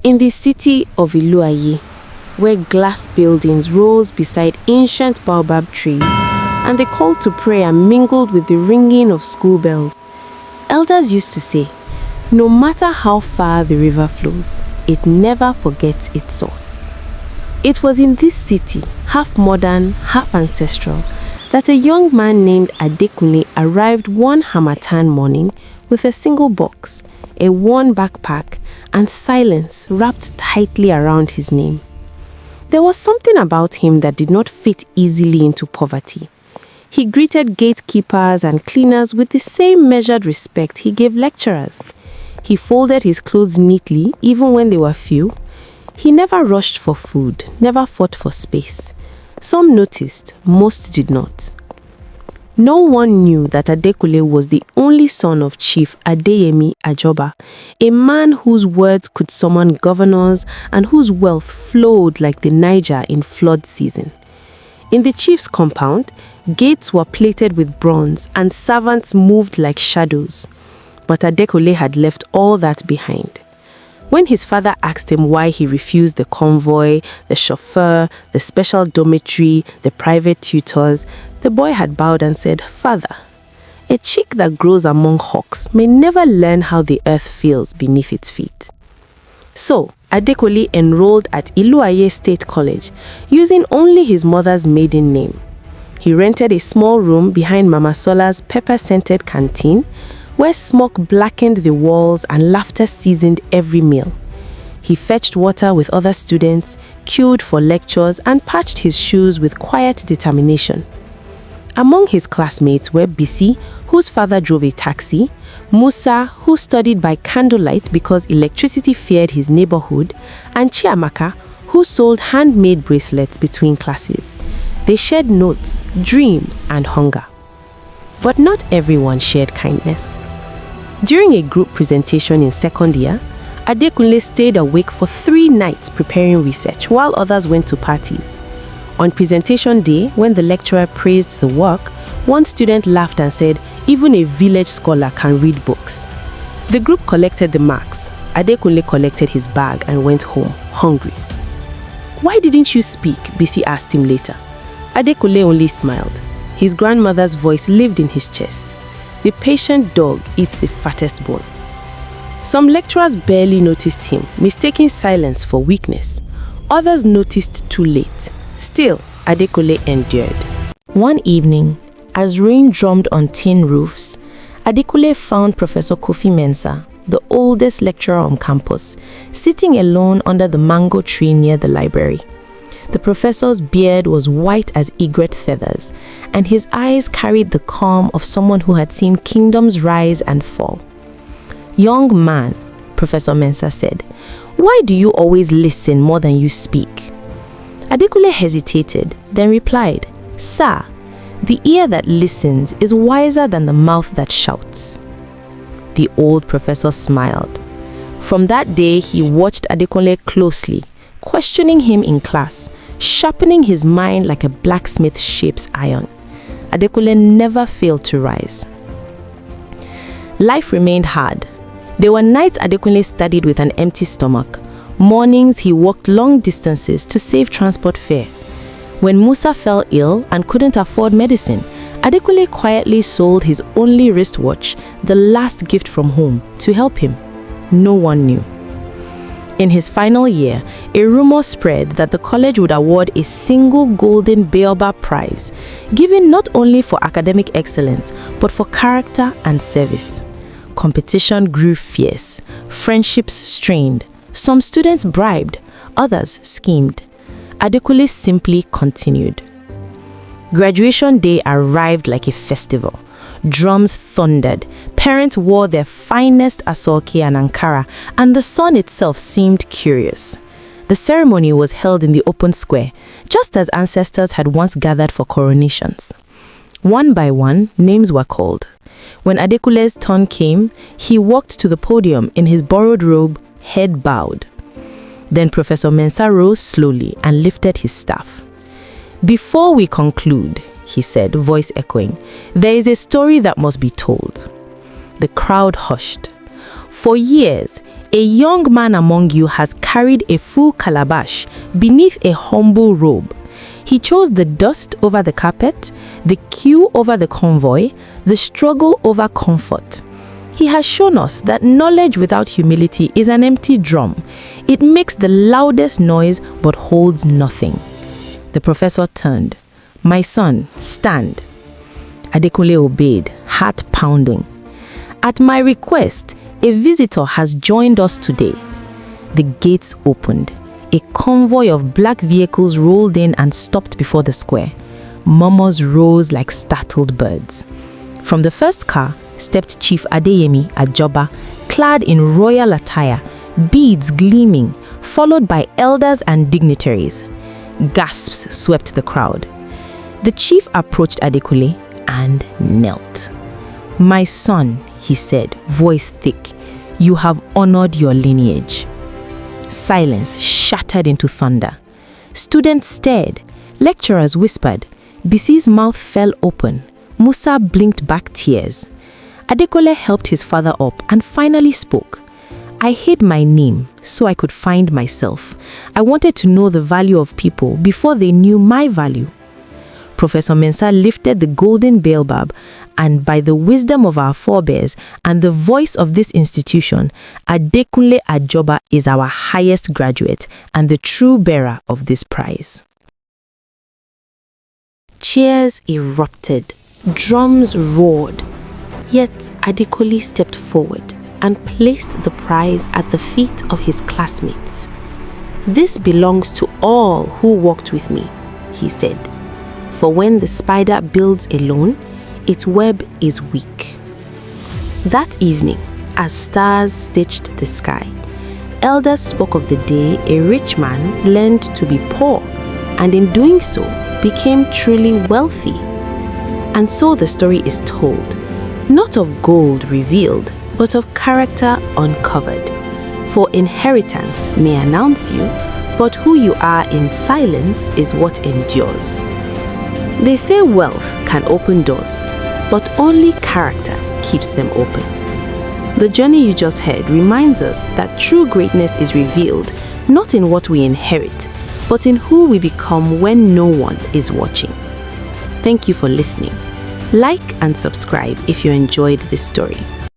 In the city of Iluaye, where glass buildings rose beside ancient baobab trees and the call to prayer mingled with the ringing of school bells, elders used to say, no matter how far the river flows, it never forgets its source. It was in this city, half modern, half ancestral, that a young man named Adekunle arrived one harmattan morning with a single box, a worn backpack, and silence wrapped tightly around his name. There was something about him that did not fit easily into poverty. He greeted gatekeepers and cleaners with the same measured respect he gave lecturers. He folded his clothes neatly, even when they were few. He never rushed for food, never fought for space. Some noticed, most did not. No one knew that Adekunle was the only son of Chief Adeyemi Ajoba, a man whose words could summon governors and whose wealth flowed like the Niger in flood season. In the chief's compound, gates were plated with bronze and servants moved like shadows. But Adekunle had left all that behind. When his father asked him why he refused the convoy, the chauffeur, the special dormitory, the private tutors, the boy had bowed and said, "Father, a chick that grows among hawks may never learn how the earth feels beneath its feet." So, Adekunle enrolled at Iluaye State College, using only his mother's maiden name. He rented a small room behind Mama Sola's pepper-scented canteen, where smoke blackened the walls and laughter seasoned every meal. He fetched water with other students, queued for lectures, and patched his shoes with quiet determination. Among his classmates were Bisi, whose father drove a taxi, Musa, who studied by candlelight because electricity feared his neighborhood, and Chiamaka, who sold handmade bracelets between classes. They shared notes, dreams, and hunger. But not everyone shared kindness. During a group presentation in second year, Adekunle stayed awake for 3 nights preparing research while others went to parties. On presentation day, when the lecturer praised the work, one student laughed and said, "Even a village scholar can read books." The group collected the marks. Adekunle collected his bag and went home, hungry. "Why didn't you speak?" Bisi asked him later. Adekunle only smiled. His grandmother's voice lived in his chest. The patient dog eats the fattest bone. Some lecturers barely noticed him, mistaking silence for weakness. Others noticed too late. Still, Adekunle endured. One evening, as rain drummed on tin roofs, Adekunle found Professor Kofi Mensah, the oldest lecturer on campus, sitting alone under the mango tree near the library. The professor's beard was white as egret feathers, and his eyes carried the calm of someone who had seen kingdoms rise and fall. "Young man," Professor Mensah said, "why do you always listen more than you speak?" Adekunle hesitated, then replied, "Sir, the ear that listens is wiser than the mouth that shouts." The old professor smiled. From that day, he watched Adekunle closely, questioning him in class, sharpening his mind like a blacksmith shapes iron. Adekunle never failed to rise. Life remained hard. There were nights Adekunle studied with an empty stomach. Mornings he walked long distances to save transport fare. When Musa fell ill and couldn't afford medicine, Adekunle quietly sold his only wristwatch, the last gift from home, to help him. No one knew. In his final year, a rumor spread that the college would award a single golden baobab prize, given not only for academic excellence, but for character and service. Competition grew fierce, friendships strained. Some students bribed, others schemed. Adekunle simply continued. Graduation day arrived like a festival. Drums thundered, parents wore their finest asoke and ankara, and the sun itself seemed curious. The ceremony was held in the open square, just as ancestors had once gathered for coronations. One by one, names were called. When Adekunle's turn came, he walked to the podium in his borrowed robe, head bowed. Then Professor Mensah rose slowly and lifted his staff. "Before we conclude," he said, voice echoing, "there is a story that must be told." The crowd hushed. For years, A young man among you has carried a full calabash beneath a humble robe. He chose the dust over the carpet, the queue over the convoy, the struggle over comfort. He has shown us that knowledge without humility is an empty drum. It makes the loudest noise but holds nothing. The professor turned. "My son, stand." Adekunle obeyed, heart pounding. "At my request, a visitor has joined us today." The gates opened. A convoy of black vehicles rolled in and stopped before the square. Murmurs rose like startled birds. From the first car stepped Chief Adeyemi Ajoba, clad in royal attire, beads gleaming, followed by elders and dignitaries. Gasps swept the crowd. The chief approached Adekunle and knelt. "My son," he said, voice thick, "you have honored your lineage." Silence shattered into thunder. Students stared. Lecturers whispered. Bisi's mouth fell open. Musa blinked back tears. Adekunle helped his father up and finally spoke. "I hid my name so I could find myself. I wanted to know the value of people before they knew my value." Professor Mensah lifted the golden baobab, and by the wisdom of our forebears and the voice of this institution, Adekunle Ajoba is our highest graduate and the true bearer of this prize. Cheers erupted. Drums roared. Yet Adekunle stepped forward and placed the prize at the feet of his classmates. "This belongs to all who walked with me," he said. "For when the spider builds alone, its web is weak." That evening, as stars stitched the sky, elders spoke of the day a rich man learned to be poor, and in doing so, became truly wealthy. And so the story is told, not of gold revealed, but of character uncovered. For inheritance may announce you, but who you are in silence is what endures. They say wealth can open doors, but only character keeps them open. The journey you just heard reminds us that true greatness is revealed not in what we inherit, but in who we become when no one is watching. Thank you for listening. Like and subscribe if you enjoyed this story.